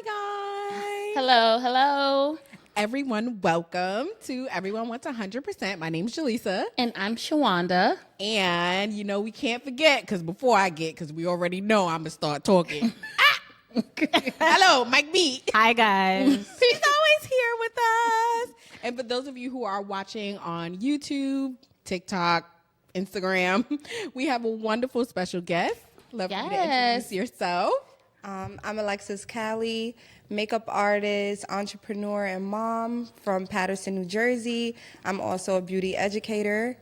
Hi, guys. Hello. Everyone, welcome to Everyone Wants 100%. My name's Jaleesa. And I'm Shawanda. And, we can't forget, because we already know I'm going to start talking. Hello, Mike B. Hi, guys. He's always here with us. And for those of you who are watching on YouTube, TikTok, Instagram, we have a wonderful special guest. Love for you to introduce yourself. I'm Alexis Callie, makeup artist, entrepreneur, and mom from Paterson, New Jersey. I'm also a beauty educator.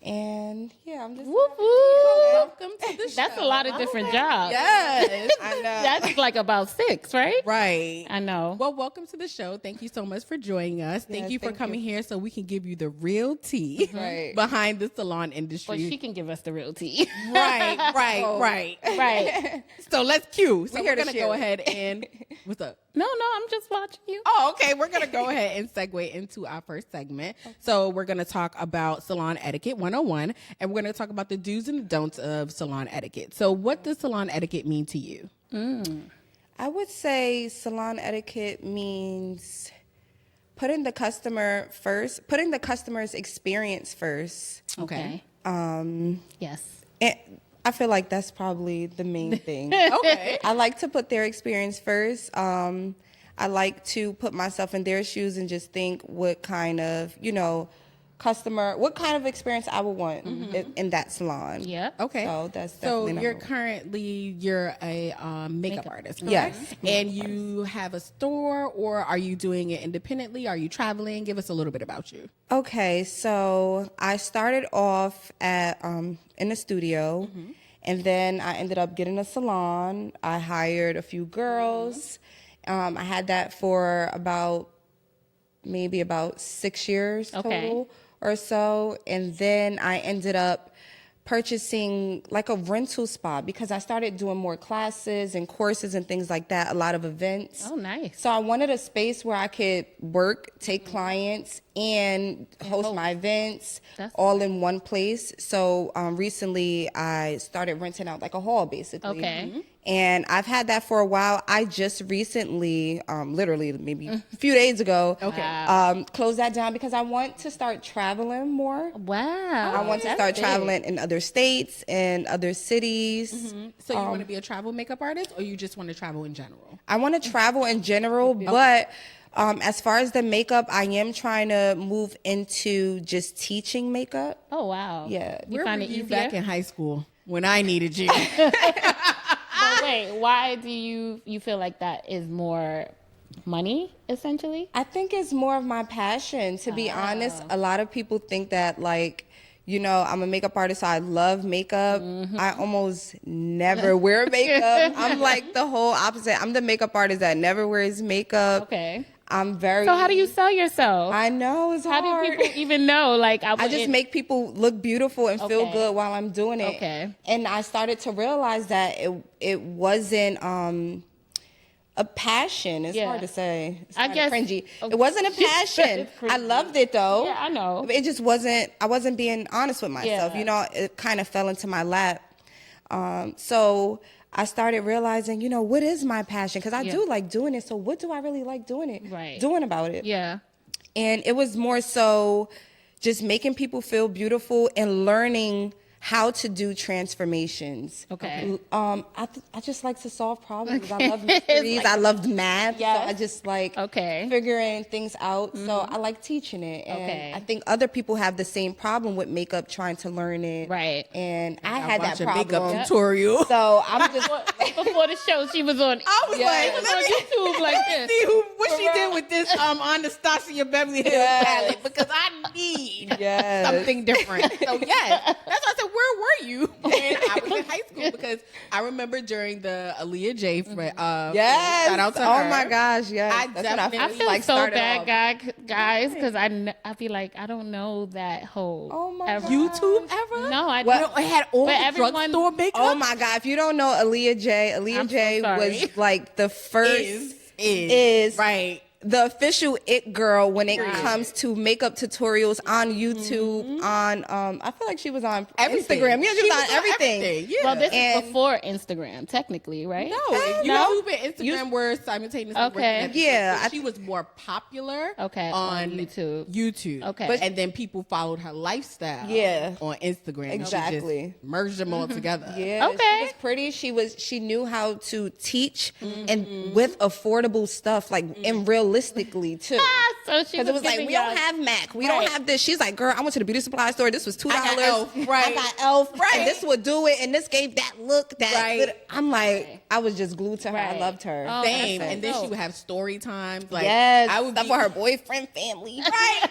And I'm just Welcome to the show. That's a lot of different jobs. Yes. I know. That's like about 6, right? Right. I know. Well, welcome to the show. Thank you so much for joining us. Thank you for coming here so we can give you the real tea behind the salon industry. Well, she can give us the real tea. Right. So let's cue. So we're going to go ahead and... What's up? No, I'm just watching you. Oh, okay. We're going to go ahead and segue into our first segment. Okay. So we're going to talk about salon etiquette 101, and we're going to talk about the do's and don'ts of salon etiquette. So what does salon etiquette mean to you? I would say salon etiquette means putting the customer first, putting the customer's experience first. Okay. Yes. And I feel like that's probably the main thing. Okay. I like to put their experience first. I like to put myself in their shoes and just think what kind of, what kind of experience I would want in that salon. Yeah. Okay. So that's definitely you're a makeup artist, correct? Yes. And you have a store, or are you doing it independently? Are you traveling? Give us a little bit about you. Okay, so I started off at in a studio, and then I ended up getting a salon. I hired a few girls. I had that for maybe about 6 years total or so, and then I ended up purchasing like a rental spot because I started doing more classes and courses and things like that, a lot of events. Oh, nice. So I wanted a space where I could work, take clients, and host my events all in one place. So recently I started renting out like a hall, basically. Okay. And I've had that for a while. I just recently, literally maybe a few days ago, closed that down because I want to start traveling more. Wow. I want to start traveling in other states and other cities. So you want to be a travel makeup artist, or you just want to travel in general? I want to travel in general, but as far as the makeup, I am trying to move into just teaching makeup. Oh, wow. Yeah. You find it you easier? back in high school when I needed you? But wait, why do you feel like that is more money, essentially? I think it's more of my passion. To be honest, a lot of people think that I'm a makeup artist, so I love makeup. I almost never wear makeup. I'm like the whole opposite. I'm the makeup artist that never wears makeup. Okay. So how do you sell yourself? I know, it's hard. How do people even know? Like, I just make people look beautiful and feel good while I'm doing it. Okay. And I started to realize that it wasn't a passion. It's hard to say. It's kind of cringy. It wasn't a passion. I loved it though. Yeah, I know. It just wasn't. I wasn't being honest with myself. Yeah. It kind of fell into my lap. So I started realizing, what is my passion? Because I do like doing it. So what do I really like doing about it? Yeah. And it was more so just making people feel beautiful and learning how to do transformations. Okay. I just like to solve problems. I love mysteries. I loved math. Yes. So I just like figuring things out. So I like teaching it. And I think other people have the same problem with makeup, trying to learn it. Right. And I had that problem. Makeup tutorial. So I'm just before the show, she was on. I was like, on YouTube like this. See what she did with this Anastasia Beverly Hills palette, because I need something different. So yes, that's why I said, where were you when I was in high school? Because I remember during the Aaliyah J. Shout out to her. Oh my gosh, yes. I feel so bad, guys, because I feel like I don't know that whole. Oh my God. YouTube ever? No, I don't. It had all the everyone, drugstore makeup. Oh my God! If you don't know Aaliyah J. was like the first. Is right. the official it girl when it comes to makeup tutorials on YouTube, on I feel like she was on Instagram. Yeah, she was on everything. Yeah. Well, this is before Instagram, technically, right? No, YouTube and Instagram were simultaneously working at the Yeah, but she was more popular on YouTube. Okay. And then people followed her lifestyle on Instagram. Exactly. She just merged them all together. Yeah, Okay. she was pretty. She knew how to teach and with affordable stuff, like and realistically too. So she Because it was like, we don't have Mac. We don't have this. She's like, girl, I went to the beauty supply store. This was $2. I got Elf, right. I got Elf. Right. And this would do it. And this gave that look. I'm like, I was just glued to her. I loved her. Oh, Same. And then she would have story times. Like, yes. I would stuff with her boyfriend, family. Right.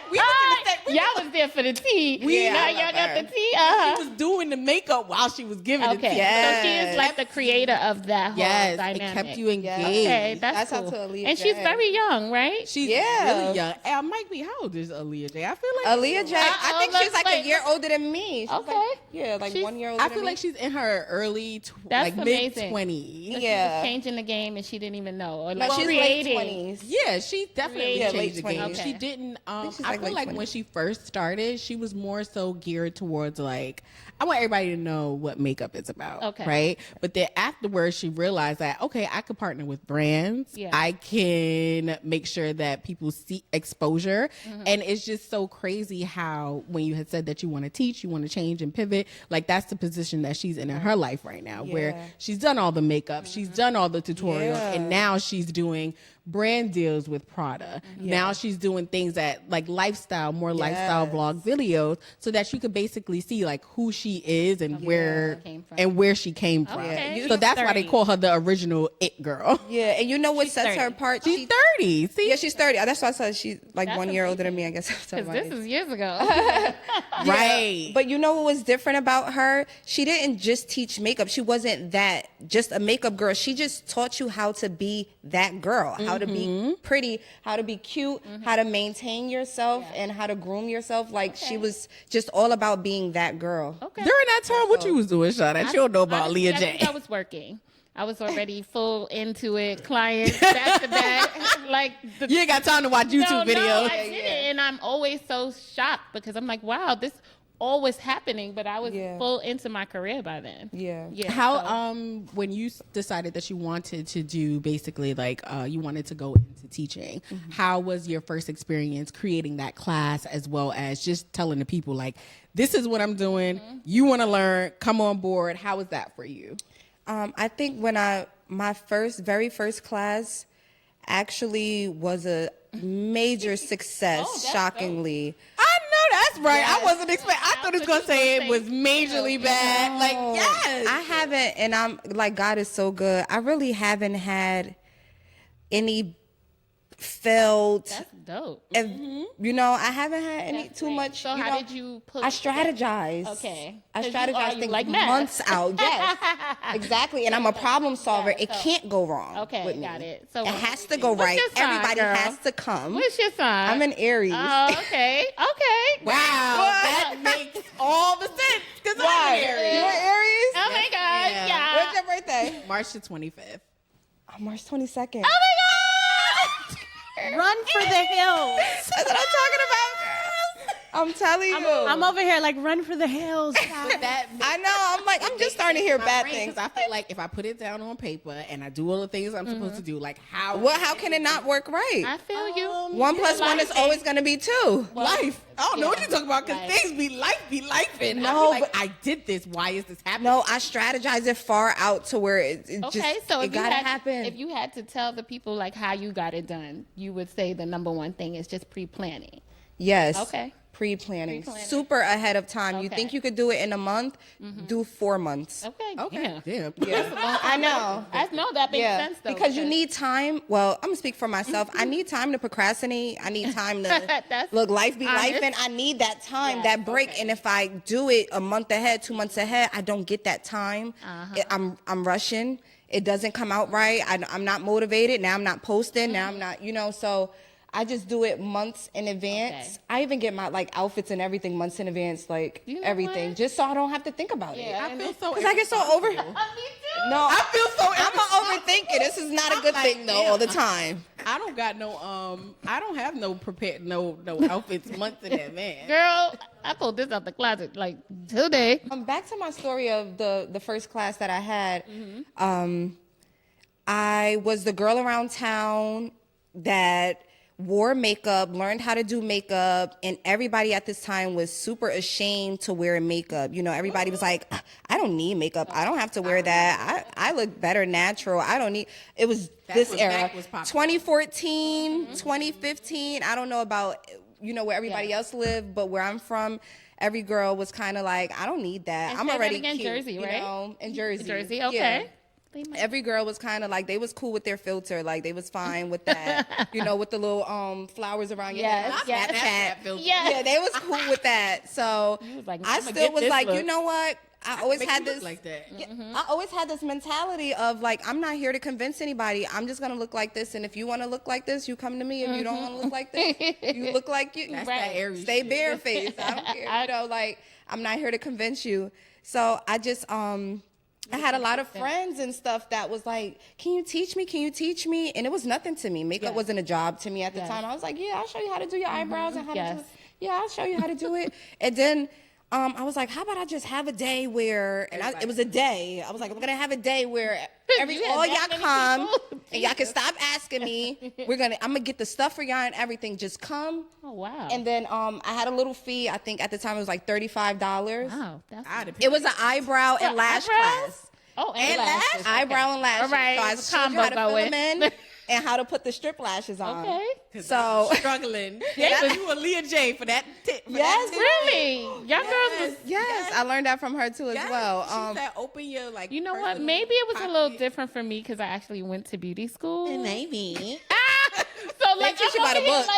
Y'all was there for the tea. Now y'all got the tea. She was doing the makeup while she was giving the tea. So she is like the creator of that whole dynamic. It kept you engaged. Okay, that's cool. how to Aaliyah and J. she's very young, right? She's really young. Mike B, how old is Aaliyah J? I feel like Aaliyah J. I think she's like a year older than me. She's like 1 year older. I feel like she's in her early, That's mid amazing. 20s. So she was changing the game and she didn't even know, or like she's creating. late 20s. Yeah, she definitely Yeah, changed the late game. 20s. She didn't. I she's like feel late like 20s. when she first started, she was more so geared towards like, I want everybody to know what makeup is about. Okay. Right. But then afterwards, she realized that, okay, I could partner with brands. Yeah. I can make sure that people see exposure. And it's just so crazy how when you had said that you want to teach, you want to change and pivot, like that's the position that she's in her life right now, where she's done all the makeup, she's done all the tutorials, and now she's doing brand deals with Prada. Now she's doing things that like lifestyle vlog videos, so that you could basically see like who she is and where she came from. Okay. So that's why they call her the original it girl. Yeah, and you know what sets 30. her apart? She's 30. See? Yeah, she's 30. That's why I said she's like That's 1 year older than me, I guess. Because this is years ago. Right. But you know what was different about her? She didn't just teach makeup. She wasn't that just a makeup girl. She just taught you how to be that girl, how to be pretty, how to be cute, how to maintain yourself, and how to groom yourself. Like she was just all about being that girl. Okay. During that time, what you was doing, Sean? That you don't know about Honestly, Leah I J. think I was working. I was already full into it. Clients back to back. Like You ain't got time to watch YouTube videos. No, I did it, and I'm always so shocked because I'm like, wow, this always happening, but I was full into my career by then. Yeah. How when you decided that you wanted to do basically like you wanted to go into teaching, how was your first experience creating that class as well as just telling the people like, this is what I'm doing, you want to learn, come on board? How was that for you? I think when my very first class actually was a major success, shockingly. I know that's right. Yes. I wasn't expecting. I thought it was going to say it was majorly bad. No. Like, yes. I haven't, and I'm like, God is so good. I really haven't had any failed. That's dope. You know, I haven't had any too much. So how did you put? I strategize. Okay. I strategize things like months out. Yes, exactly. And I'm a problem solver. It can't go wrong. Okay, with me. got it. So it has to go right. Everybody has to come. What's your sign? I'm an Aries. Oh, okay. Okay. Wow, that makes all the sense. Because I'm an Aries. You're an Aries? Oh my God. Yeah. When's your birthday? March the 25th. Oh, March 22nd. Oh my God. Run for the hills. That's what I'm talking about, girls. I'm telling you. I'm over here like, run for the hills. I know. I'm like, I'm just starting to hear bad things. Because I feel like if I put it down on paper and I do all the things I'm supposed to do, like how can it not work right? I feel you. 1 + 1 is always going to be 2. Life. I don't know what you're talking about because things be life. And no, but I did this. Why is this happening? No, I strategize it far out to where it just, so it gotta happen. If you had to tell the people like how you got it done, you would say the number one thing is just pre-planning. Yes. Okay. Pre-planning. Super ahead of time. You think you could do it in a month? Do 4 months. Okay. Yeah. I know. I know that makes sense though. Because you need time. Well, I'm gonna speak for myself. I need time to procrastinate. I need time to look, life be life, and I need that time, that break. And if I do it a month ahead, 2 months ahead, I don't get that time. I'm rushing. It doesn't come out right. I'm not motivated. Now I'm not posting. Now I'm not, so I just do it months in advance. Okay. I even get my outfits and everything months in advance, everything, just so I don't have to think about it. I feel so because I get so over. Me too. No, I feel so. I'm gonna overthink it. This is not a good thing though all the time. I don't got I don't have no prepared no outfits months in advance. Girl, I pulled this out the closet like today. Back to my story of the first class that I had. I was the girl around town that wore makeup, learned how to do makeup, and everybody at this time was super ashamed to wear makeup. You know, everybody was like, I don't need makeup. I don't have to wear that. I look better natural. I don't need, it was this era. 2014, 2015. I don't know about, you know, where everybody else lived, but where I'm from, every girl was kind of like, I don't need that. And I'm already cute. Jersey, right? You know, in Jersey. Jersey, okay. Yeah. Every girl was kind of like, they was cool with their filter, like they was fine with that, you know, with the little flowers around your head. Yeah, they was cool with that. So like, I still was like, you know what? I always had this like that. I always had this mentality of like, I'm not here to convince anybody. I'm just gonna look like this, and if you want to look like this, you come to me. If you don't want to look like this, you look like you. That's that Aries stay shit. barefaced. I don't care. You know, like I'm not here to convince you. So I just I had a lot of friends and stuff that was like, can you teach me? Can you teach me? And it was nothing to me. Makeup wasn't a job to me at the time. I was like, yeah, I'll show you how to do your eyebrows and how to do it. Yeah, I'll show you how to do it. And then I was like, how about I just have a day where, and it was a day. I was like, I'm going to have a day where all y'all come and y'all can stop asking me. I'm going to get the stuff for y'all and everything. Just come. Oh, wow. And then I had a little fee. I think at the time it was like $35. Wow. It was an eyebrow and lash class. Oh, and lashes. Eyebrow and lashes. All right. So I showed you how to fill them in and how to put the strip lashes on. Okay. So struggling. You were Leah J for that tip. Yes. Really? Young girls. Yes. I learned that from her too as well. She said, open your like. You know what? Maybe it was a little different for me because I actually went to beauty school. Maybe. So like, teach you by the books.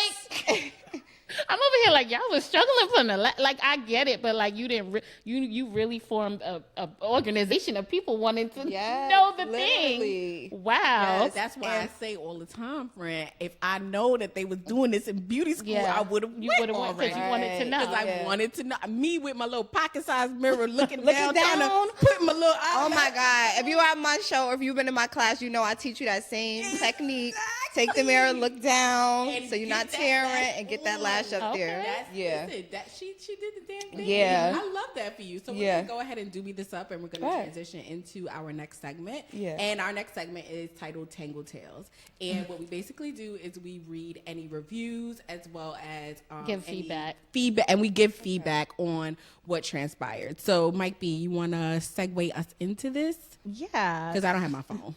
I'm over here like y'all was struggling from the like I get it, but like you didn't you really formed a organization of people wanting to know the thing. Wow, that's why I say all the time, friend. If I know that they was doing this in beauty school, I would have. You would have went because you wanted to know. Because I wanted to know. Me with my little pocket-sized mirror, looking down, trying to put my little. Oh my God! If you are on my show or if you've been in my class, you know I teach you that same technique. Take the mirror, look down, and so you're not tearing, and get that lash up there. Listen, she did the damn thing. Yeah. I love that for you. So we're going to go ahead and doobie this up, and we're going to transition into our next segment. Yeah. And our next segment is titled Tangled Tales. And what we basically do is we read any reviews as well as give feedback. And we give feedback on what transpired. So, Mike B, you want to segue us into this? Yeah. Because I don't have my phone.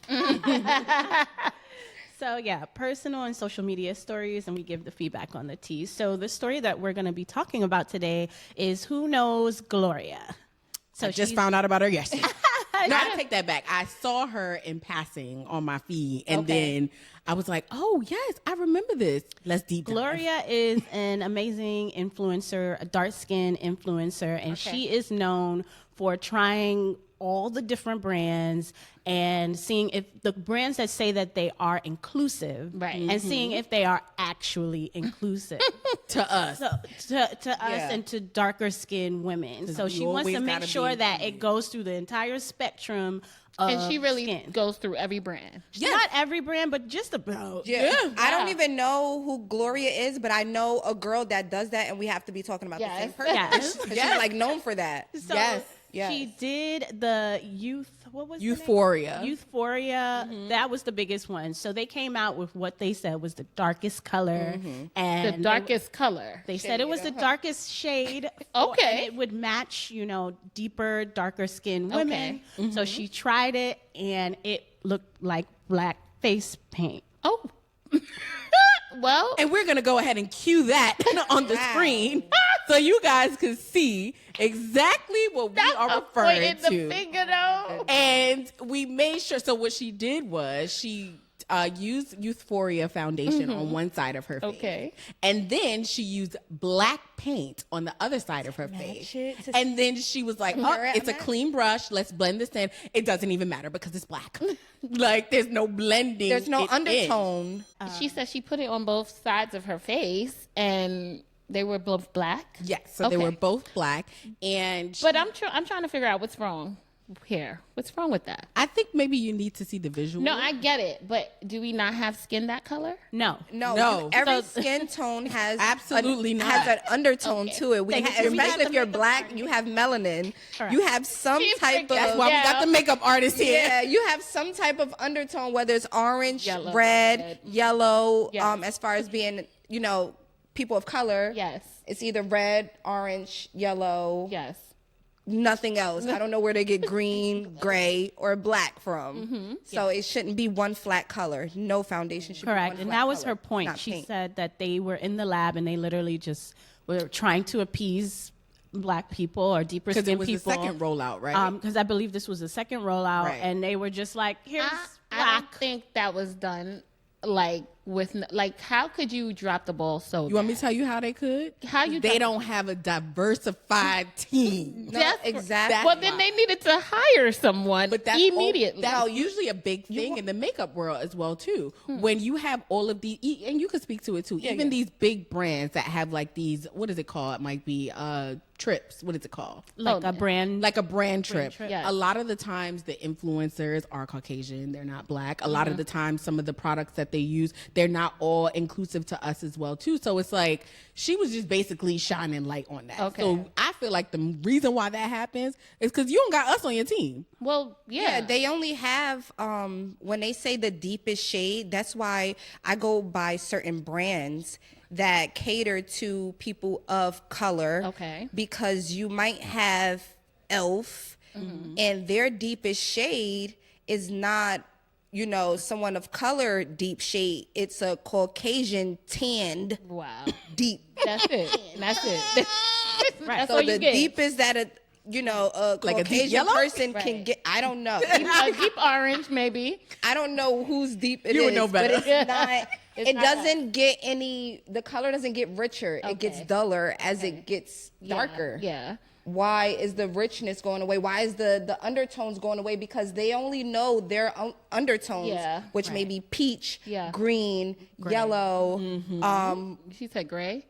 So yeah, personal and social media stories, and we give the feedback on the teas. So the story that we're going to be talking about today is Who Knows Gloria? So I just found out about her yesterday. No, I take that back. I saw her in passing on my feed, and then I was like, oh, yes, I remember this. Let's deep dive. Gloria is an amazing influencer, a dark-skinned influencer, and she is known for trying all the different brands and seeing if the brands that say that they are inclusive, and seeing if they are actually inclusive to us, to us, and to darker skinned women. So she wants to make sure that it goes through the entire spectrum. And she really goes through every brand. Not every brand, but just about. I don't even know who Gloria is, but I know a girl that does that, and we have to be talking about the same person. Yes. She's like known for that. So she did the Euphoria. Euphoria. That was the biggest one. So they came out with what they said was the darkest color. And the darkest color. They said it was the darkest shade. And it would match, deeper, darker skinned women. So she tried it, and it looked like black face paint. Oh. Well, and we're going to go ahead and cue that on the screen so you guys can see exactly what we are referring to. The finger, though. And we made sure. So what she did was she used Euphoria foundation on one side of her face. And then she used black paint on the other side of her face. And then she was like, it's a clean brush. Let's blend this in. It doesn't even matter because it's black. Like, there's no blending. There's no undertone. She said she put it on both sides of her face, and they were both black? Yes, so they were both black. But I'm trying to figure out what's wrong hair. What's wrong with that? I think maybe you need to see the visual. No, I get it, but do we not have skin that color? No. Every skin tone has absolutely not has an undertone to it. Especially if you're black, you have melanin. Correct. You have some type of. That's why we got the makeup artist here. Yeah, you have some type of undertone, whether it's orange, Yellow, red, yellow. Yes. As far as being, people of color. Yes. It's either red, orange, yellow. Yes. Nothing else. I don't know where they get green, gray, or black from. So it shouldn't be one flat color. No foundation should be one Correct. flat And that was color, her point. not She pink. said that they were in the lab and they literally just were trying to appease black people or deeper Because skin it was people. the second rollout, right? Because I believe this was the second rollout, Right. and they were just like, "Here's I black." don't think that was done how could you drop the ball so You want me to tell you how they could? They don't have a diversified team. No, exactly. Well, then they needed to hire someone But that's immediately. That's usually a big thing in the makeup world as well too. When you have all of these, and you can speak to it too. Even these big brands that have like these, what is it called? It might be trips. What is it called? Like a brand. Like a brand trip. Yes. A lot of the times the influencers are Caucasian. They're not black. A lot of the times some of the products that they use, they're not all inclusive to us as well too. So it's like she was just basically shining light on that. Okay. So I feel like the reason why that happens is because you don't got us on your team. Well, Yeah, they only have when they say the deepest shade, that's why I go by certain brands that cater to people of color. Okay. Because you might have Elf and their deepest shade is not, someone of color deep shade. It's a Caucasian tanned wow. deep. That's it. That's it. That's So all the you get. deepest that a Like a deep Caucasian yellow? person can Right. get, I don't know. A deep orange, maybe. I don't know whose deep it is. You would know better. But it's not. It not doesn't get any. The color doesn't get richer. It gets Okay. duller as it gets darker. Yeah. Why is the richness going away? Why is the undertones going away? Because they only know their undertones, Yeah, which may be peach, Yeah. green, yellow. She said gray.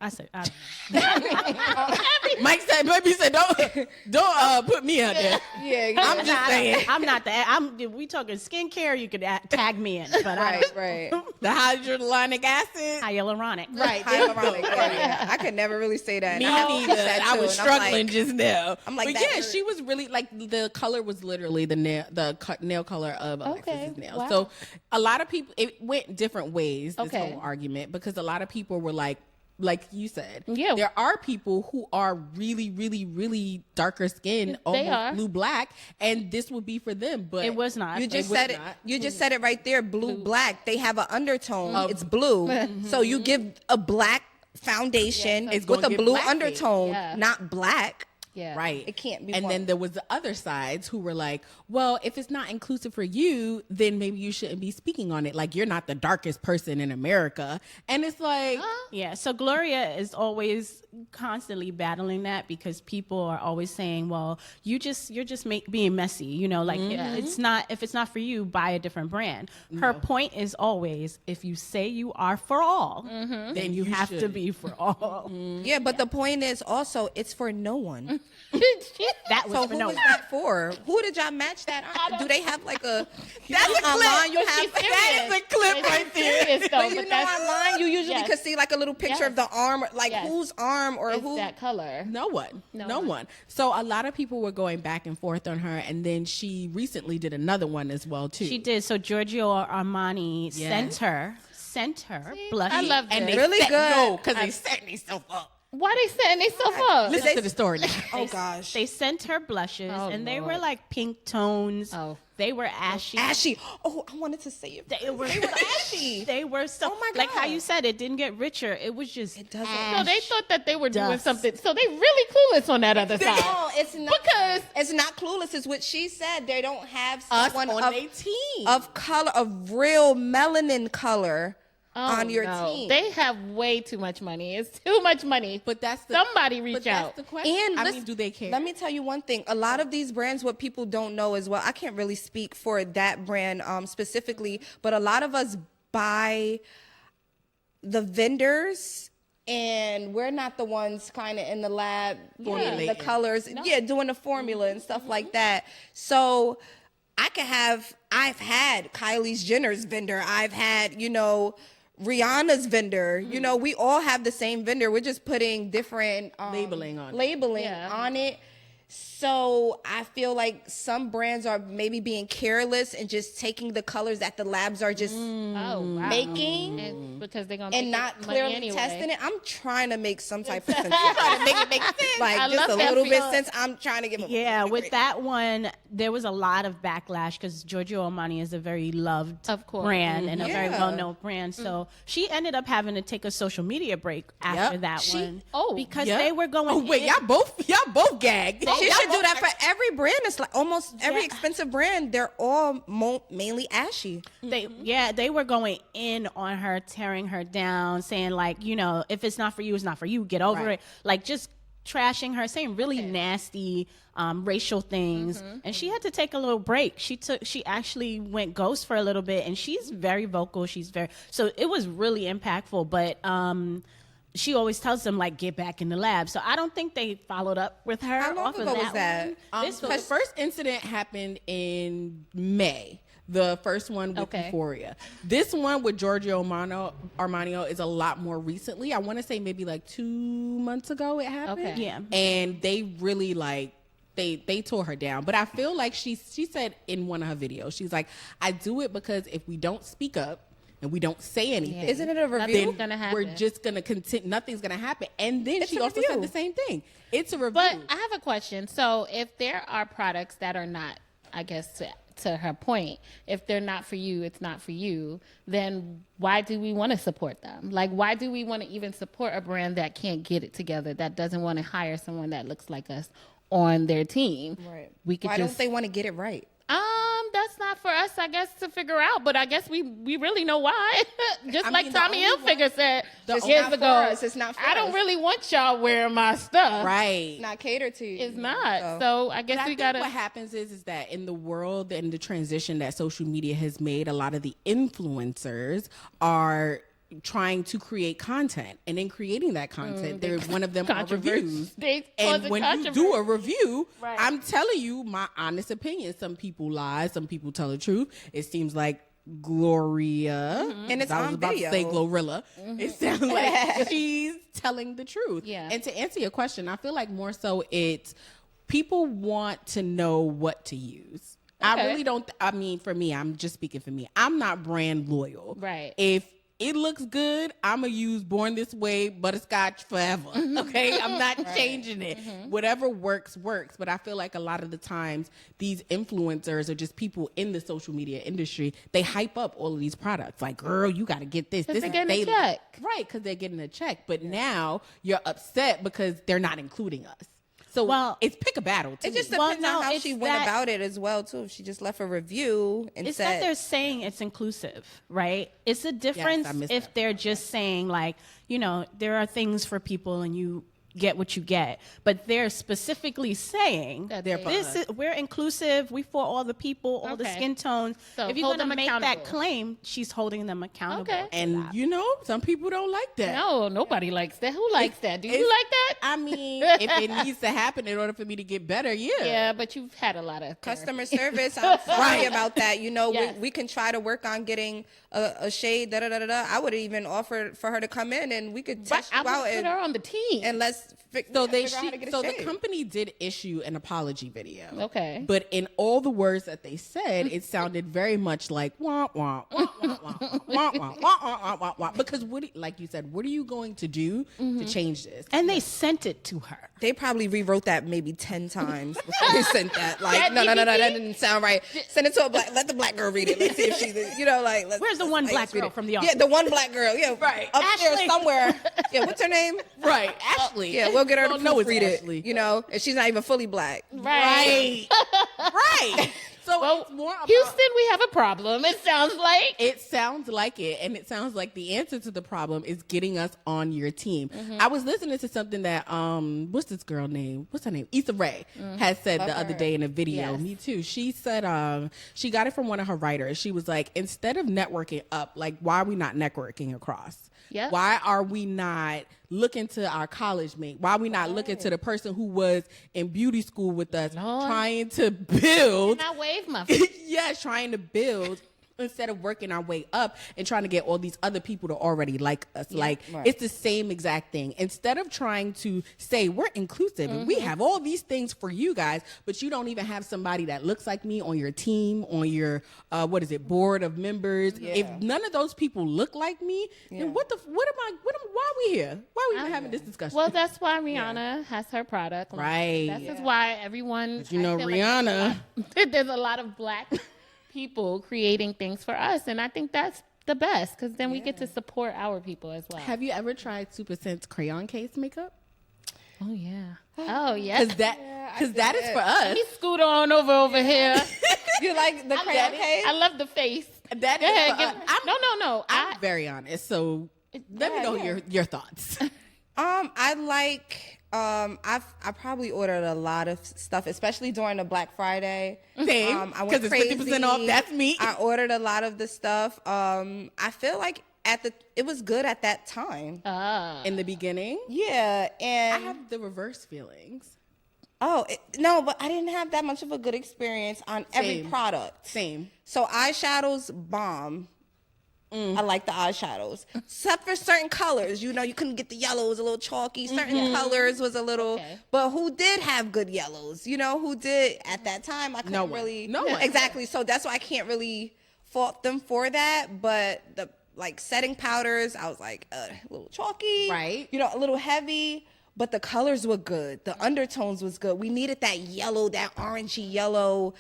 I said, Mike said, "Baby said, don't put me out there." Yeah, I'm just saying. I'm not that. We talking skincare. You could tag me in, but right. The hyaluronic acid. hyaluronic. Right. Hyaluronic. Yeah. I could never really say that. Me And I neither. said I too, was and I'm struggling like- just now. I'm like, but that yeah, hurt. she was really like the color was literally the nail color of Alexis's nails. Wow. So a lot of people, it went different ways. This Okay. whole argument, because a lot of people were like you said, Yeah. there are people who are really, really, really darker skin, almost are. blue black, and this would be for them. But It was not. You just was said it. not. You just said it right there. Blue, black. They have an undertone. It's blue. So you give a black foundation It's with gonna a give blue black undertone, Yeah. not black. Yeah. Right. It can't be And one. then there was the other sides who were like, well, if it's not inclusive for you, then maybe you shouldn't be speaking on it. Like, you're not the darkest person in America. And it's like, Yeah, so Gloria is always constantly battling that because people are always saying, "Well, you're just being messy," like it's not, if it's not for you, buy a different brand. Her point is always, if you say you are for all, then you have to should. be for all. Yeah, but the point is also it's for no one. That was So for who no was one. that for? Who did y'all match that on? Do they have like a That's a clip. online? You But have she's that is a clip right there. Serious, though, But you but know, that's online you usually yes. could see like a little picture of Yes. the arm, like Yes. whose arm or it's who. that color. No one. No No one. one. So a lot of people were going back and forth on her. And then she recently did another one as well, too. She did. So Giorgio Armani Yes. sent her blush. I love and this. they Really set, good. No, because they set themselves up. Why they setting themselves up? Listen to the story now. Oh gosh. They sent her blushes, Oh, and they were Lord. like pink tones. Oh. They were ashy. Ashy. Oh, I wanted to say it. They were ashy. They were so. Oh my Like how God. you said, it didn't get richer. It was just. It doesn't. So they thought that they were doing Dust. something. So they really clueless on that other side. No, it's not. Because It's not clueless. It's what she said. They don't have Us someone on of, their team. of color, of real melanin color on your no. team. They have way too much money. It's too much money. But that's the, Somebody reach but out. That's the question. And I listen, mean, do they care? Let me tell you one thing. A lot of these brands, what people don't know as well, I can't really speak for that brand specifically, but a lot of us buy the vendors and we're not the ones kind of in the lab doing the colors, No. doing the formula and stuff like that. So I've had Kylie Jenner's vendor. I've had, Rihanna's vendor. We all have the same vendor. We're just putting different labeling on it. So I feel like some brands are maybe being careless and just taking the colors that the labs are just making, and because they're gonna and not clearly testing it. I'm trying to make some type of sense. I'm trying to make it make sense. Like just a little bit sense. I'm trying to give them. Yeah, with that one, there was a lot of backlash because Giorgio Armani is a very loved brand and a very well-known brand. So she ended up having to take a social media break after that one. Because they were going. Oh wait, y'all both gagged. She should do that for every brand. It's like almost every expensive brand. They're all mainly ashy. They were going in on her, tearing her down, saying like, if it's not for you, it's not for you. Get over it. Like just trashing her, saying really nasty racial things. And she had to take a little break. She actually went ghost for a little bit, and she's very vocal. So it was really impactful. But she always tells them like get back in the lab. So I don't think they followed up with her. How long ago was that? The first incident happened in May. The first one with Euphoria. This one with Giorgio Armani is a lot more recently. I want to say maybe like 2 months ago it happened. Okay. Yeah. And they really they tore her down. But I feel like she said in one of her videos, she's like, I do it because if we don't speak up and we don't say anything, isn't it a review? We're just gonna continue. Nothing's gonna happen. And then she also said the same thing. It's a review. But I have a question. So if there are products that are not, I guess to her point, if they're not for you, it's not for you, then why do we want to support them? Like, why do we want to even support a brand that can't get it together, that doesn't want to hire someone that looks like us on their team? Right. Why don't they want to get it right? That's not for us, I guess, to figure out. But I guess we really know why. Just like Tommy Hilfiger said years ago. It's not for us. I don't really want y'all wearing my stuff. Right. It's not catered to you. It's not. So I guess we gotta. What happens is that in the world and the transition that social media has made, a lot of the influencers are trying to create content, and in creating that content, one of them are reviews. And when you do a review, I'm telling you my honest opinion. Some people lie, some people tell the truth. It seems like Gloria, and it's I was on about video. to say Glorilla. It sounds like she's telling the truth. Yeah. And to answer your question, I feel like more so it's people want to know what to use. I really don't. I mean, for me, I'm just speaking for me. I'm not brand loyal. Right. If it looks good, I'm going to use Born This Way butterscotch forever. Okay? I'm not changing it. Whatever works. But I feel like a lot of the times these influencers are just people in the social media industry. They hype up all of these products. Like, girl, you got to get this. Because they're getting a check. Right, because they're getting a check. But now you're upset because they're not including us. So it's pick a battle. It just depends on how she went about it as well, too. If she just left a review and it's said... that they're saying it's inclusive, right? It's a difference if they're just saying, like, there are things for people and you get what you get. But they're specifically saying that we're inclusive, we for all the people, all the skin tones. So if you're going to make that claim, she's holding them accountable. Okay. And some people don't like that. No, nobody likes that. Who likes that? Do you like that? I mean, if it needs to happen in order for me to get better, Yeah, but you've had a lot of customer service. I'm sorry about that. We can try to work on getting a shade, I would even offer for her to come in and we could test you out. Put her on the team. And let's the company did issue an apology video. Okay. But in all the words that they said, it sounded very much like wah wah wah wah wah wah wah wah wah wah. Because like you said, what are you going to do to change this? And they sent it to her. They probably rewrote that maybe 10 times before they sent that. Like, no, that didn't sound right. Send it to let the black girl read it. Let's see if she's, where's the one black girl from the office? Yeah, the one black girl. Yeah, right. Upstairs Ashley. somewhere. Yeah, what's her name? Right, Ashley. Yeah, we'll get her to read Ashley. it. And she's not even fully black. Right. Right. So it's more about Houston, we have a problem. It sounds like. It sounds like it. And it sounds like the answer to the problem is getting us on your team. I was listening to something that, what's this girl name? What's her name? Issa Rae has said the other day in a video. Yes. Me too. She said she got it from one of her writers. She was like, instead of networking up, like, why are we not networking across? Yeah. Why are we not looking to our college mate? Why are we not looking to the person who was in beauty school with us, trying to build? And I wave my yes, trying to build instead of working our way up and trying to get all these other people to already like us. It's the same exact thing. Instead of trying to say we're inclusive and we have all these things for you guys, but you don't even have somebody that looks like me on your team, on your board of members. If none of those people look like me, then why are we here? Why are we even having this discussion? Well, that's why Rihanna has her product. Right. That's why everyone, Rihanna, there's a lot of Black people creating things for us, and I think that's the best, because then we get to support our people as well. Have you ever tried Super Scent's crayon case makeup? Oh yeah. Oh yeah. Because that is for us. Let me scoot on over here. You like the crayon case? I love the face. That is for us. No. I'm very honest. So let me know your thoughts. I like. I probably ordered a lot of stuff, especially during the Black Friday. Same, I went because crazy. it's 50% off. That's me. I ordered a lot of the stuff. I feel like it was good at that time. In the beginning, Yeah, and I have the reverse feelings. No, but I didn't have that much of a good experience on every product. Same. So eyeshadows, bomb. I like the eyeshadows, except for certain colors. You couldn't get the yellows, a little chalky. Certain colors was a little, but who did have good yellows? Who did at that time? I couldn't really. No one. Exactly. So that's why I can't really fault them for that. But the setting powders, I was like a little chalky, right? A little heavy. But the colors were good. The undertones was good. We needed that yellow, that orangey yellow.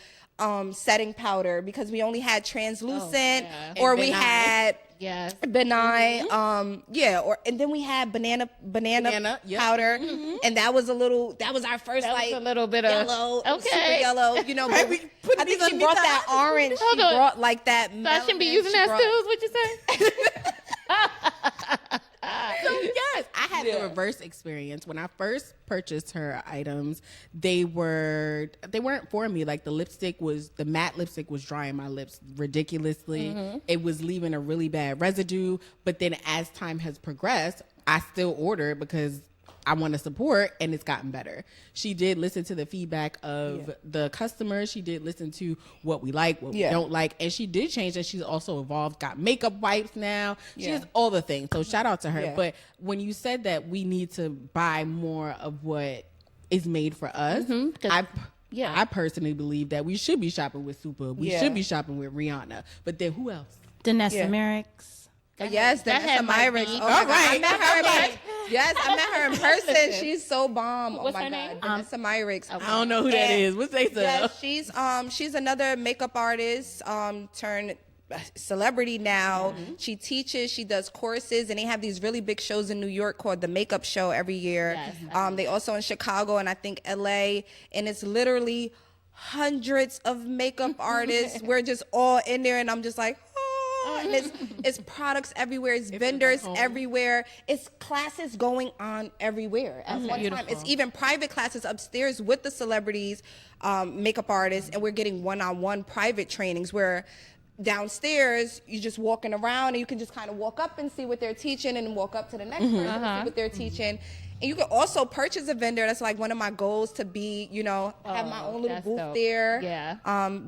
Setting powder, because we only had translucent or we had benign and then we had banana powder, and that was our first a little bit of yellow, super yellow, I think she brought that orange. Hold she on. brought like that. So I shouldn't be using that still, is what you say? So yes, I had the reverse experience. When I first purchased her items, they weren't for me. Like the matte lipstick was drying my lips ridiculously. It was leaving a really bad residue. But then as time has progressed, I still order because I want to support, and it's gotten better. She did listen to the feedback of the customers. She did listen to what we like, what we don't like, and she did change, and she's also evolved, got makeup wipes now. She has all the things. So shout out to her. But when you said that we need to buy more of what is made for us, I personally believe that we should be shopping with Super. We should be shopping with Rihanna. But then who else? Danessa Merrick's. Yes, Danessa Myrick. Oh my God. I met her. Yes, I met her in person. She's so bomb. What's my her name? God, Danessa Myrick. I don't know who that is. What's they say? Yeah, she's another makeup artist turned celebrity now. She teaches, she does courses, and they have these really big shows in New York called the Makeup Show every year. They also in Chicago and I think LA, and it's literally hundreds of makeup artists. We're just all in there, and I'm just like, and it's products everywhere. It's vendors everywhere. It's classes going on everywhere at one time. It's even private classes upstairs with the celebrities, makeup artists, and we're getting one-on-one private trainings where downstairs you're just walking around and you can just kind of walk up and see what they're teaching, and then walk up to the next person and see what they're teaching. And you can also purchase a vendor. That's like one of my goals, to be, have my own little booth there. Yeah.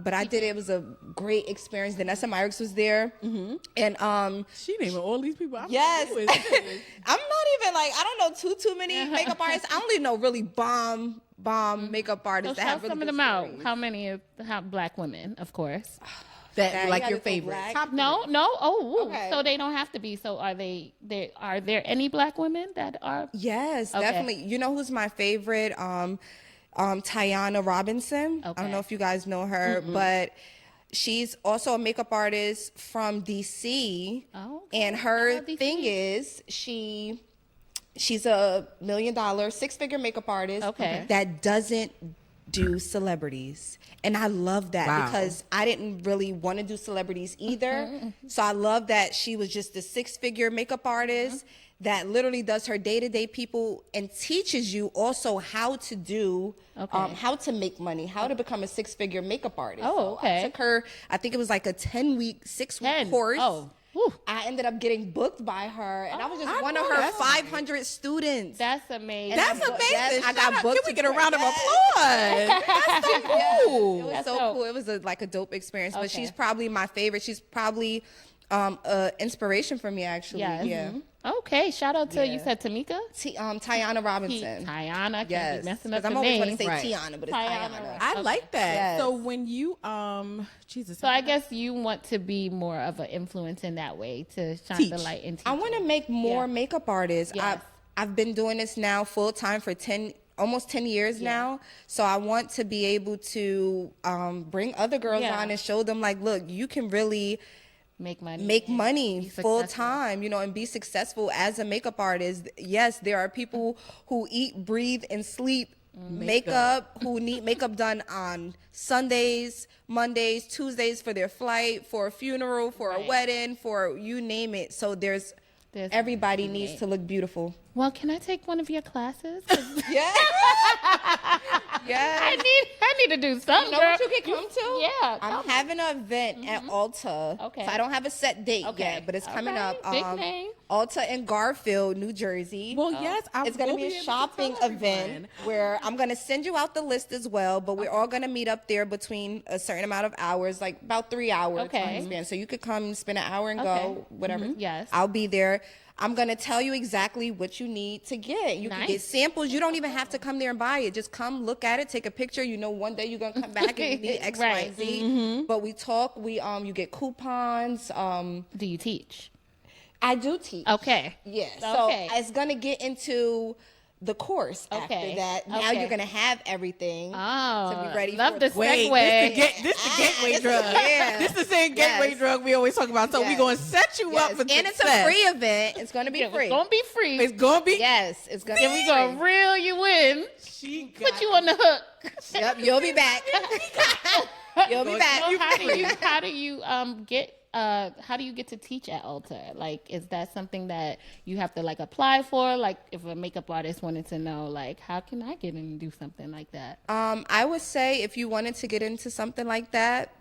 But I did it. It was a great experience. Danessa Myrick was there. And she naming all these people. Yes. I'm not even I don't know too many makeup artists. I only know really bomb makeup artists that have really some of them stories. out. How many have Black women, of course? That like your favorite? No. Okay. So they don't have to be. So are there any Black women that are? Yes, definitely. You know who's my favorite? Tiana Robinson. I don't know if you guys know her, but she's also a makeup artist from DC. Oh, and her thing is she's a $1 million, 6-figure makeup artist that doesn't do celebrities. And I love that because I didn't really want to do celebrities either. So I love that she was just a 6-figure makeup artist that literally does her day-to-day people and teaches you also how to do, how to make money, how to become a 6-figure makeup artist. Oh, okay. So I took her, I think it was like a 6-week course. I ended up getting booked by her, and I was just one of her 500 students. That's amazing. That's amazing. Yes, I got booked. Can we get a round of applause? That's so cool. It was That's so dope. cool. It was like a dope experience. But Okay. she's probably my favorite. She's probably inspiration for me, actually. Yes. Yeah. Okay, shout out to you said Tamika? Tiana Robinson. Tiana. Yes. Can't be messing up Because the I'm always name. going to say Right. Tiana, but it's Tiana. Tiana. I like that. Yes. So when you Jesus. So I guess you want to be more of an influence in that way to shine Teach. the light into. I want to make more Yeah. makeup artists. Yes. I've been doing this now full time for almost 10 years now. So I want to be able to bring other girls Yeah. on and show them like, look, you can really make money. make money Be full successful. time, and be successful as a makeup artist. Yes, there are people who eat, breathe, and sleep makeup, who need makeup done on Sundays, Mondays, Tuesdays for their flight, for a funeral, for a Right. wedding, for you name it. So There's everybody needs to look beautiful. Well, can I take one of your classes? Yeah. I need to do something. You know what you can come to? Yeah, I'm having an event at Ulta. Okay. So I don't have a set date Okay. yet, but it's coming All up. right. Big name. Ulta in Garfield, New Jersey. Well, yes, I It's going to will be able a to shopping tell event everyone. where I'm going to send you out the list as well, but we're all going to meet up there between a certain amount of hours, like about 3 hours. Okay. time span. So you could come spend an hour and Okay. go, whatever. Yes. I'll be there. I'm going to tell you exactly what you need to get. You can get Nice. samples. You don't even have to come there and buy it. Just come look at it, take a picture. One day you're going to come back and you need X, Y, Right. and Z. But we talk. You get coupons. Do you teach? I do teach. Okay. Yeah. So Okay. it's going to get into the course Okay. after that. Now Okay. you're going to have everything Oh, to be ready love for the the Wait, segue. this the gateway this is- drug. yeah. This is the same gateway Yes. drug we always talk about. So we're Yes. going to set you up Yes. for And success. it's a free event. It's going to be Yeah, free. It's gonna be free. It's going to be. Yes, it's going to and be we gonna free. reel you in. She Put got you on the hook. Yep, you'll be back. You'll be back. So how do you get to teach at Ulta? Like, is that something that you have to like apply for? Like, if a makeup artist wanted to know, like, how can I get in and do something like that? I would say if you wanted to get into something like that,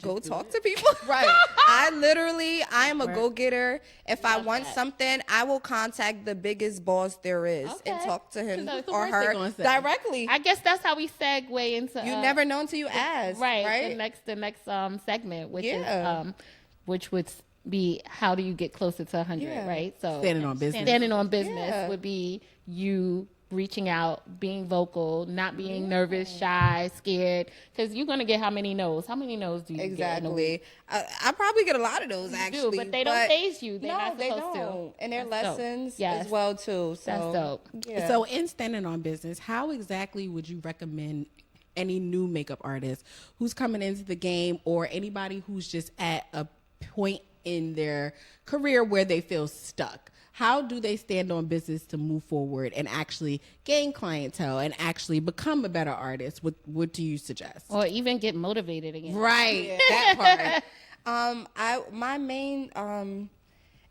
go talk to people. Right. I am a go-getter. If I want that. something, I will contact the biggest boss there is and Okay. talk to him So it's the or worst they her gonna say. directly. I guess that's how we segue into. You never know until you ask. Right. The next segment, which Yeah. is which would be how do you get closer to 100, Yeah. right? So Standing on business. Standing on business Yeah. would be you reaching out, being vocal, not being nervous, shy, scared, because you're gonna get how many no's? How many no's do you get? In a week? Exactly. I probably get a lot of those You actually. do, but they don't phase you. They're no, not they supposed don't. to. And their That's dope. lessons Yes. as well too. So That's dope. Yeah. So in standing on business, how exactly would you recommend any new makeup artist who's coming into the game or anybody who's just at a point in their career where they feel stuck? How do they stand on business to move forward and actually gain clientele and actually become a better artist? What do you suggest? Or even get motivated again. Right, that part. My main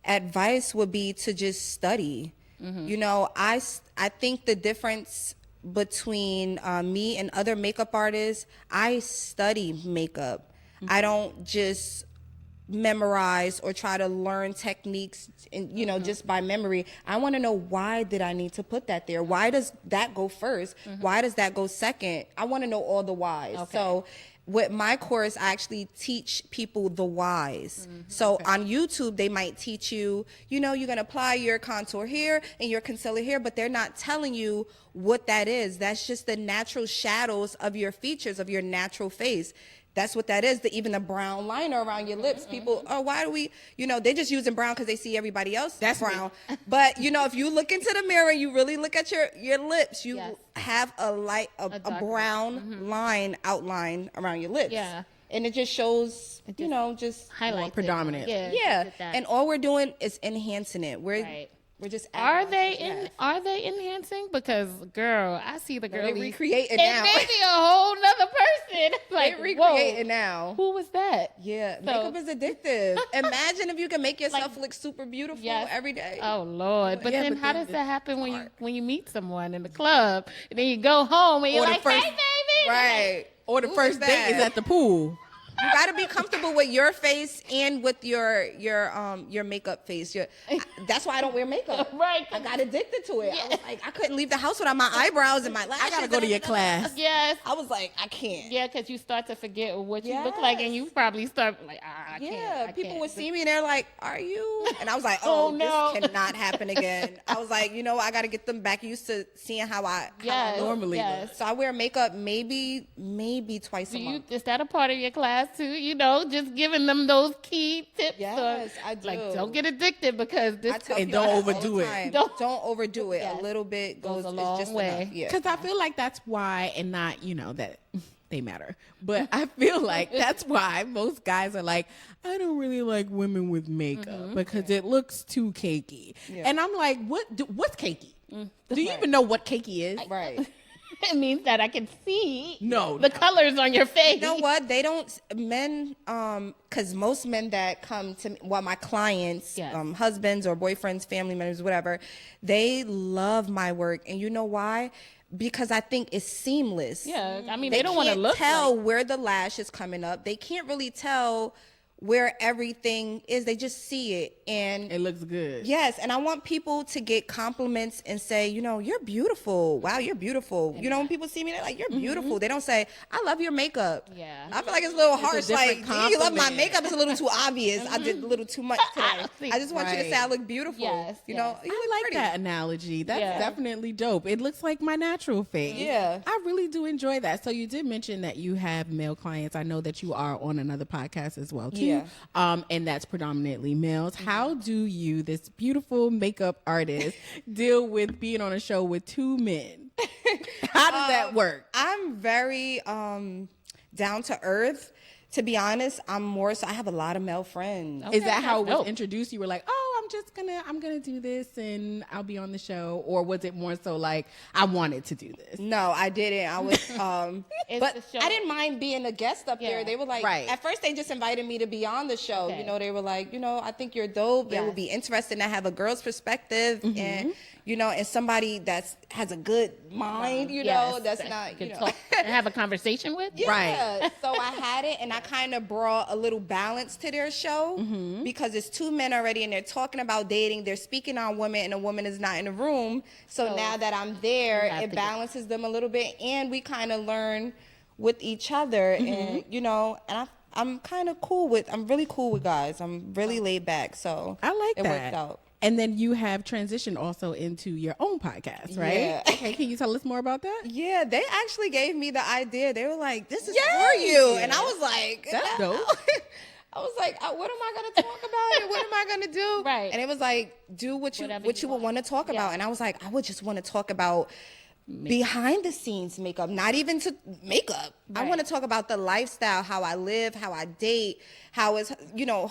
advice would be to just study. I think the difference between me and other makeup artists, I study makeup. I don't just memorize or try to learn techniques and just by memory. I want to know, why did I need to put that there? Why does that go first? Why does that go second? I want to know all the whys. Okay. So with my course, I actually teach people the whys. So on YouTube, they might teach you, you're going to apply your contour here and your concealer here, but they're not telling you what that is. That's just the natural shadows of your features, of your natural face. That's what that is. Even the brown liner around your lips. People, why do we, they're just using brown because they see everybody else That's brown. But, if you look into the mirror, you really look at your lips, you Yes. have a darker- brown line outline around your lips. Yeah. And it just shows, just just Highlights it. predominant. Yeah. yeah. gives it that. And all we're doing is enhancing it. Right. We're just Are adding they on to it. Are they enhancing? Because girl, I see the They're girlies recreating and now. maybe a whole nother person. Like, They're recreating whoa, now. who was that? Yeah, So- makeup is addictive. Imagine if you can make yourself look super beautiful Yes. every day. Oh Lord! But Yeah, then but how then does that happen when you meet someone in the club and then you go home and you're Or the like, first- hey baby, Right. Or the Who first is date is that? at the pool. You got to be comfortable with your face and with your makeup face. That's why I don't wear makeup. Right. I got addicted to it. I was like, I couldn't leave the house without my eyebrows and my lashes. I gotta go to your class. Yes. I was like, I can't. Yeah, because you start to forget what you look like, and you probably start like, I can't. Yeah, I people can't. would see me and they're like, "Are you?" And I was like, Oh, "Oh, no. This cannot happen again." I was like, I got to get them back used to seeing how I normally yes. So I wear makeup maybe twice a month. Is that a part of your class too? Just giving them those key tips. Yes, I do. Like, don't get addicted because this. And don't overdo it. Don't overdo it. Yes. A little bit goes a long just way. enough. Yeah. Because I feel like that's why, and not, that they matter. But I feel like that's why most guys are like, I don't really like women with makeup because it looks too cakey. Yeah. And I'm like, what's cakey? Do you even know what cakey is? Right. It means that I can see the colors on your face. You know what? They don't, men, because most men that come to me, my clients, husbands or boyfriends, family members, whatever, they love my work. And you know why? Because I think it's seamless. Yeah, I mean, they don't want to look. They can't tell where the lash is coming up. They can't really tell where everything is. They just see it, and it looks good. Yes, and I want people to get compliments and say, you're beautiful. Wow, you're beautiful. When people see me, they're like, you're beautiful. They don't say, I love your makeup. Yeah, I feel like it's a little harsh. Like, you love my makeup. It's a little too obvious. I did a little too much today. I just want you to say I look beautiful. Yes, you look I like pretty. that analogy. That's definitely dope. It looks like my natural face. Yeah, I really do enjoy that. So you did mention that you have male clients. I know that you are on another podcast as well too. Yeah. And that's predominantly males. How do you, this beautiful makeup artist, deal with being on a show with two men? How does that work? I'm very down to earth. To be honest, I'm have a lot of male friends. Okay, is that how it was introduced? You were like, oh, I'm gonna do this and I'll be on the show, or was it more so like I wanted to do this? No, I didn't. I was but I didn't mind being a guest up there. They were like, at first they just invited me to be on the show. Okay. They were like, I think you're dope. They would be interested to have a girl's perspective and and somebody has a good mind, that's not, and have a conversation with. Yeah. Right. So I had it, and I kind of brought a little balance to their show because it's two men already, and they're talking about dating. They're speaking on women, and a woman is not in the room. So now that I'm there, it balances them a little bit, and we kind of learn with each other, and and I'm kind of I'm really cool with guys. I'm really laid back, so I like that. It worked out. And then you have transitioned also into your own podcast, right? Yeah. Okay, can you tell us more about that? Yeah, they actually gave me the idea. They were like, "This is for you," and I was like, "That's dope." I was like, "What am I going to talk about? And what am I going to do?" Right. And it was like, "Do what you would want to talk about." And I was like, "I would just want to talk about behind the scenes makeup, not even to makeup. Right. I want to talk about the lifestyle, how I live, how I date, how it's,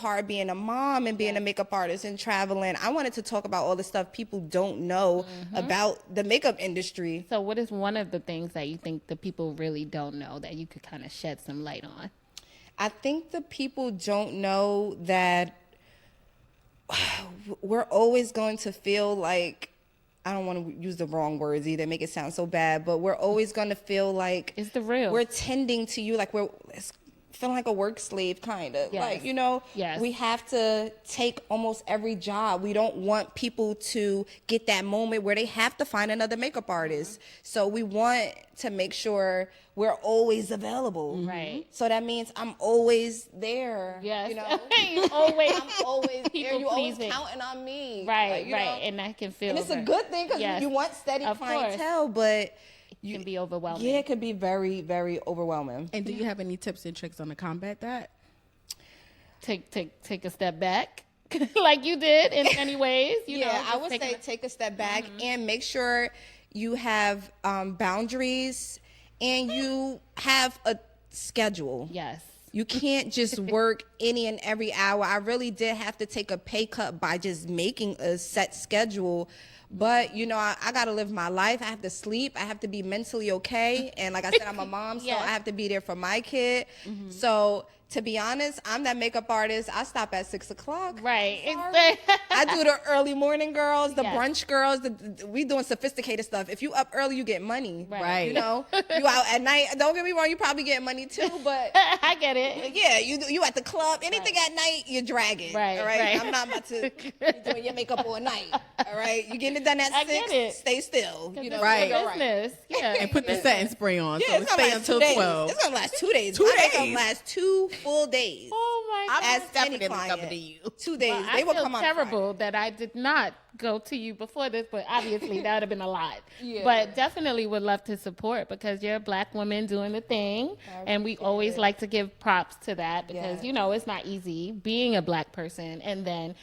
hard being a mom and being a makeup artist and traveling. I wanted to talk about all the stuff people don't know about the makeup industry." So what is one of the things that you think the people really don't know that you could kind of shed some light on? I think the people don't know that we're always going to feel like, I don't want to use the wrong words either, make it sound so bad, but we're always going to feel like it's the real. We're tending to you, like we're feeling like a work slave, kind of. Yes. Like, we have to take almost every job. We don't want people to get that moment where they have to find another makeup artist. So we want to make sure we're always available. Right. So that means I'm always there. Yes. I'm always there. You always pleasing. counting on me. Right, right. And I can feel And it's a good thing because you want steady clientele, but it can be overwhelming. Yeah, it could be very, very overwhelming. And do you have any tips and tricks on to combat that? Take a step back, like you did in many ways. I would say take a step back and make sure you have boundaries and you have a schedule. Yes. You can't just work any and every hour. I really did have to take a pay cut by just making a set schedule. But, I got to live my life. I have to sleep. I have to be mentally okay. And like I said, I'm a mom, so I have to be there for my kid. So to be honest, I'm that makeup artist. I stop at 6 o'clock. Right. I do the early morning girls, the brunch girls. We doing sophisticated stuff. If you up early, you get money. Right. You know, you out at night. Don't get me wrong, you probably get money too, but I get it. yeah, you at the club. Anything at night, you're dragging. Right. All right. Right. I'm not about to be doing your makeup all night. All right. You getting it done at 6. Stay still. You know, Right. Business. Yeah. And put the setting spray on, so it's it gonna stay last until 2 days. 12. It's gonna last 2 days. 2 My makeup days. lasts 2 full days. Oh my God. I'm As definitely any client. coming to you. 2 days. Well, They I will feel come on terrible that I did not go to you before this, but obviously that would have been a lot. Yeah. But definitely would love to support because you're a Black woman doing the thing, and we always like to give props to that because you know it's not easy being a Black person and then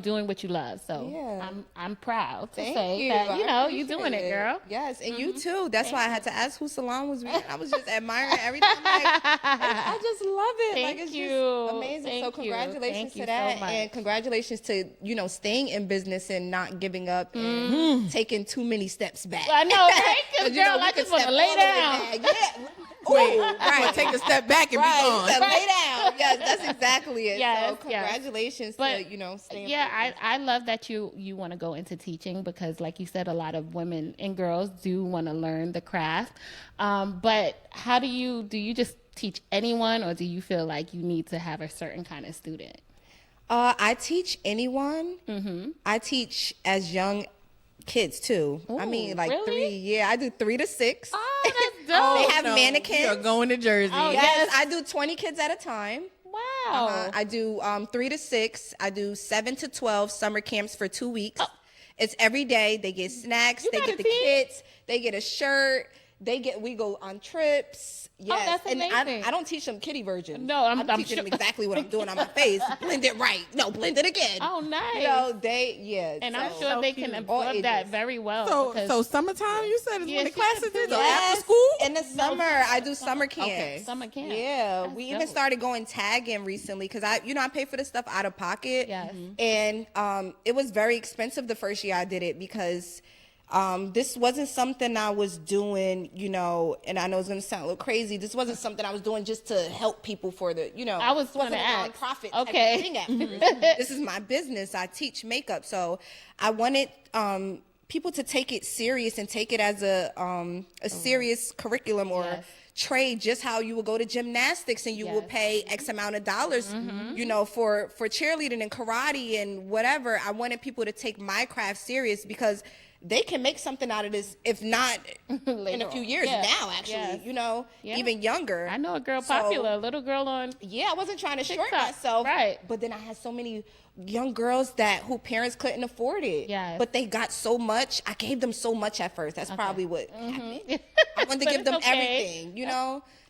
doing what you love. So I'm proud to say that you're doing it, girl. Yes, and you too. That's why I had to ask who salon was with. I was just admiring everything. I just love it. Thank it's you. just amazing. Thank so you. congratulations Thank to you that, so much. and congratulations to staying in business and not giving up and taking too many steps back. I know, right? Because we girl, I could just want to step lay all the way down. back. Yeah. Wait, Ooh, right. Take a step back and be gone. So lay down. Yes, that's exactly it. Yes, so yes. congratulations But, to staying. Yeah, I love that you want to go into teaching because, like you said, a lot of women and girls do want to learn the craft. But how do you just teach anyone, or do you feel like you need to have a certain kind of student? I teach anyone. Mm-hmm. I teach as young kids too. Ooh, I mean, like really? 3. Yeah, I do 3 to 6. Oh, that's dope. They have mannequins. You're going to Jersey. Oh, Yes, I do 20 kids at a time. Wow. I do 3 to 6. I do 7 to 12 summer camps for 2 weeks. It's every day. They get snacks. You They got get a the team? kits. They get a shirt. We go on trips. Yes, that's and amazing. I don't teach them kiddie version. No, I'm teaching sure. them exactly what I'm doing on my face. Blend it right. No, blend it again. Oh, nice. And I'm sure they can absorb that very well. So summertime, you said is Yeah, when the she classes had to is do or that. after school? In the summer, I do summer camps. Okay. Summer camp. Yeah, That's we even dope. started going tagging recently because I pay for the stuff out of pocket. Yes. And it was very expensive the first year I did it because this wasn't something I was doing, and I know it's going to sound a little crazy. This wasn't something I was doing just to help people for the, I was it wasn't gonna a ask. nonprofit Okay. type of thing at first. This is my business. I teach makeup. So I wanted people to take it serious and take it as a serious curriculum or trade, just how you would go to gymnastics and you will pay X amount of dollars, for cheerleading and karate and whatever. I wanted people to take my craft serious because they can make something out of this, if not in a few years now, actually, even younger. I know a girl popular, a little girl on. Yeah, I wasn't trying to short TikTok, myself. right. But then I had so many young girls who parents couldn't afford it. Yes. But they got so much. I gave them so much at first. That's probably what happened. I wanted to But give them it's okay. everything,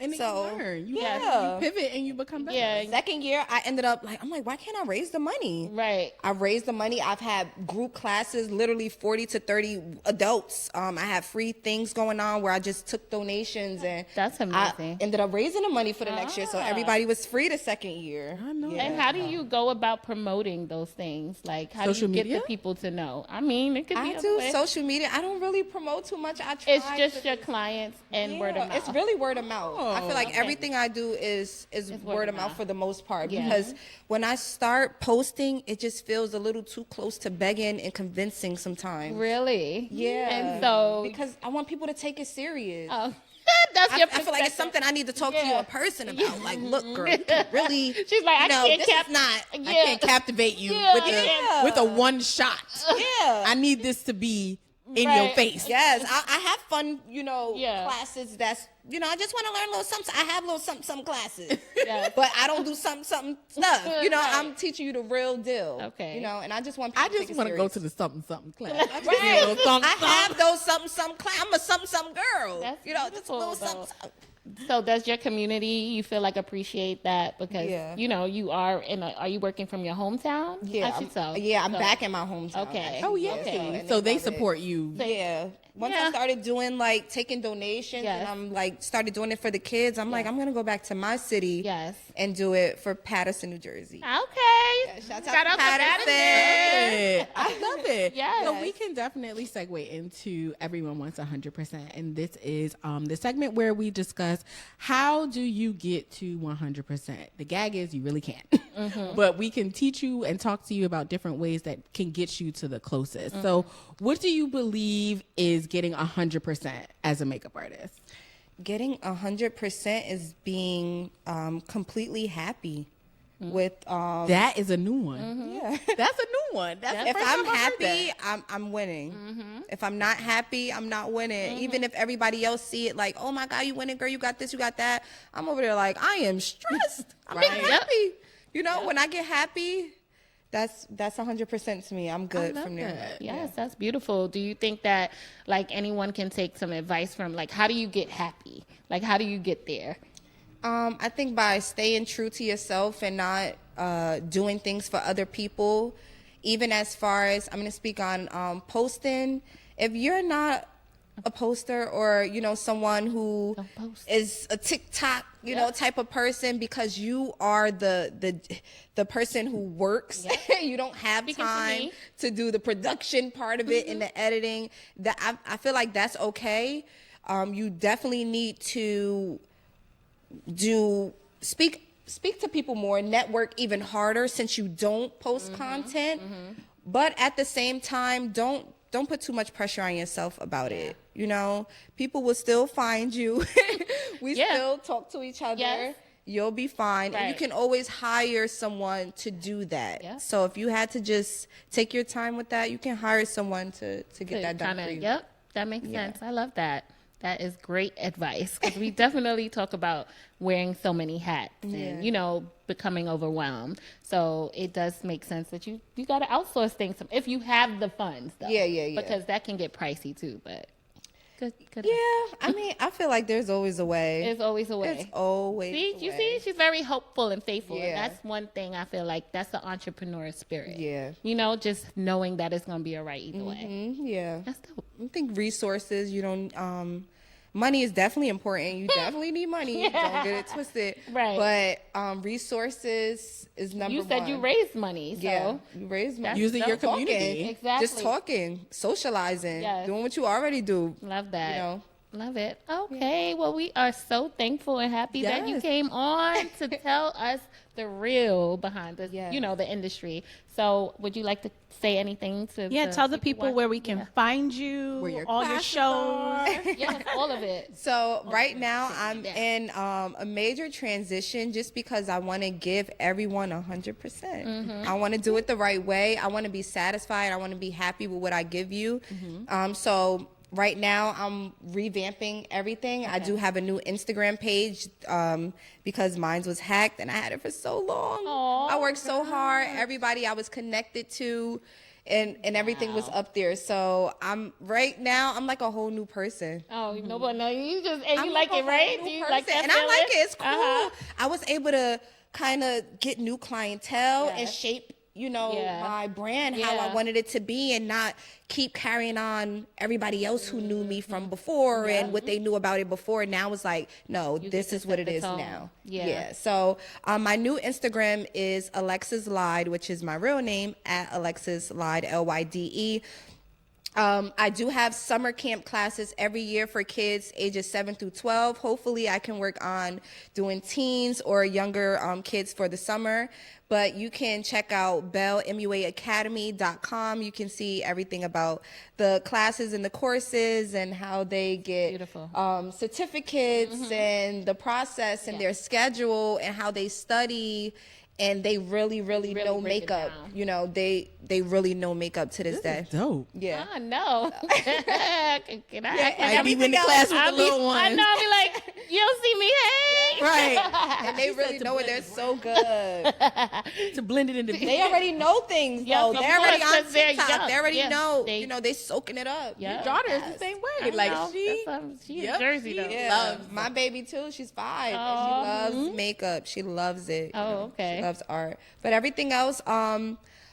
And then you learn. You pivot and you become better. Yeah. Second year, I ended up I'm like, why can't I raise the money? Right. I raised the money. I've had group classes, literally 40 to 30 adults. I have free things going on where I just took donations, and That's amazing. I ended up raising the money for the next year, so everybody was free the second year. I know. And how do you go about promoting those things? Like, how Social do you get media? the people to know? I mean, it could be I a do way. social media. I don't really promote too much. I try. It's just your clients and word of mouth. It's really word of mouth. I feel like okay. everything I do is word of mouth for the most part, Yeah. because when I start posting, it just feels a little too close to begging and convincing sometimes. Really? Yeah. And so, because I want people to take it serious. oh, that's your I feel like it's perspective. something I need to talk to you Yeah. in person about. Like, look, girl, you can really. She's like, I can't this is not. I can't captivate you Yeah. with a one shot. Yeah. I need this to be in Right. your face. Yes, I have fun, Yeah. classes that's, I just want to learn a little something. I have little something classes, Yes. but I don't do something stuff. Right. I'm teaching you the real deal. Okay. And I just want people I to take just it want to go serious. to the something class. Right. Something, I have those something class. I'm a something girl. That's just a beautiful, little though. something. So does your community, you feel like, appreciate that because, Yeah. you are are you working from your hometown? Yeah, I should so. I'm back in my hometown. Okay. actually. Oh yeah. Okay. So they love it. support you. Yeah. Once I started doing taking donations, Yes. and I'm started doing it for the kids, I'm like, I'm gonna go back to my city, Yes. and do it for Paterson, New Jersey. Okay. Shout Shout out out to to Paterson. Yeah. I love it. Yes. So we can definitely segue into Everyone Wants 100%. And this is the segment where we discuss how do you get to 100%. The gag is you really can't. But we can teach you and talk to you about different ways that can get you to the closest. So what do you believe is getting 100% as a makeup artist? Getting 100% is being completely happy with that is a new one. yeah. That's a new one. That's If the first I'm time I heard happy, that. I'm winning. If I'm not happy, I'm not winning. Even if everybody else see it like, oh my God, you winning, girl, you got this, you got that. I'm over there like, I am stressed. I'm Right. being happy. You know, when I get happy, that's 100% to me. I'm good love from there. that. Yes, that's beautiful. Do you think that like anyone can take some advice from like how do you get happy? Like how do you get there? I think by staying true to yourself and not doing things for other people, even as far as I'm going to speak on posting. If you're not a poster or, you know, someone who is a TikTok, you know, type of person because you are the person who works. You don't have time to do the production part of it and the editing. That I feel like that's okay. You definitely need to speak to people more, network even harder since you don't post content. But at the same time, don't put too much pressure on yourself about it. You know, people will still find you. We still talk to each other. Yes. You'll be fine. Right. And you can always hire someone to do that. Yeah. So if you had to just take your time with that, you can hire someone to get that done for you. Yep, that makes sense. I love that. That is great advice because we definitely talk about wearing so many hats and, you know, becoming overwhelmed. So it does make sense that you got to outsource things if you have the funds, though. Yeah. Because that can get pricey, too, but good. Yeah, I mean, I feel like there's always a way. There's always a way. There's always See, a you way. see, she's very hopeful and faithful. Yeah. And that's one thing I feel like that's the entrepreneur spirit. Yeah. You know, just knowing that it's going to be all right either way. Yeah. That's dope. I think resources, you don't, money is definitely important. You definitely need money. Don't get it twisted. Right. But resources is number one. You said you raised money, so. Yeah, you raise money. Using your Talking. community. Exactly. Just talking, socializing, Yes. doing what you already do. Love that. You know? Love it. Okay. Well, we are so thankful and happy that you Yes. came on to tell us the real behind the, Yes. you know, the industry. So would you like to say anything to Tell the people where we can find you, Where your all your classes shows. are. Yes, all of it. So right now I'm in a major transition just because I want to give everyone 100%. I want to do it the right way. I want to be satisfied. I want to be happy with what I give you. So right now I'm revamping everything. I do have a new Instagram page because mine was hacked and I had it for so long. I worked so hard. Everybody I was connected to and everything was up there. So I'm right now I'm like a whole new person. Oh, no, you just, and you I'm like a it, right? whole Do new you like person, that and I like it. feeling? It's cool. I was able to kind of get new clientele and Yes. shape, you know, Yeah. my brand how I Yeah. wanted it to be, and not keep carrying on everybody else who knew me from before and what they knew about it before. Now it's like, no, this to is what set it the is tone. now. Yeah. So my new Instagram is Alexis Lyde, which is my real name, at Alexis Lyde, Lyde. I do have summer camp classes every year for kids ages 7 through 12. Hopefully I can work on doing teens or younger kids for the summer. But you can check out belmuaacademy.com. You can see everything about the classes and the courses and how they get Beautiful. certificates and the process and their schedule and how they study. And they really know break it makeup. down. You know, they really know makeup to this day. Dope. Yeah. I know. Can I I be in the class with the little ones. I know. I'll be like, you don't see me, hey. Right. And they really know it. They're so good. To blend it into They already know things, Yes, though. of They're already course, on 'cause they're TikTok. young. They already Yeah, know. they- You know, they soaking it up. Yeah. Your daughter is the same way. Like know. she She's Yep, Jersey, though. Yeah. My baby, too. She's 5. And she loves makeup. She loves it. Oh, okay. She loves art. But everything else,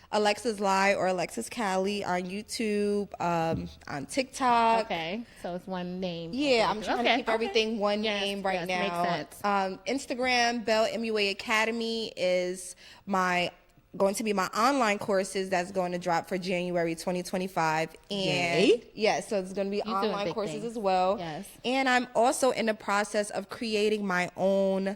Alexis Lyde or Alexis Cali on YouTube, on TikTok. Okay. So it's one name. Yeah, I'm trying to keep everything one Yes, name right yes, now. makes sense. Instagram, Bell MUA Academy is my going to be my online courses that's going to drop for January 2025. And so it's going to be online courses as well. Yes. And I'm also in the process of creating my own,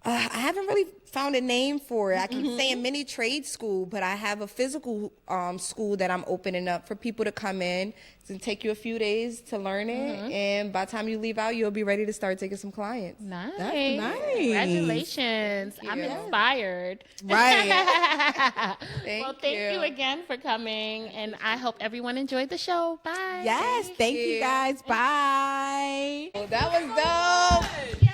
I haven't really found a name for it. I keep saying mini trade school, but I have a physical school that I'm opening up for people to come in. It's going to take you a few days to learn it. And by the time you leave out, you'll be ready to start taking some clients. Nice. That's nice. Congratulations. I'm inspired. Right. Thank you again for coming. And I hope everyone enjoyed the show. Bye. Yes. Thank you guys. Bye. Well, that was dope.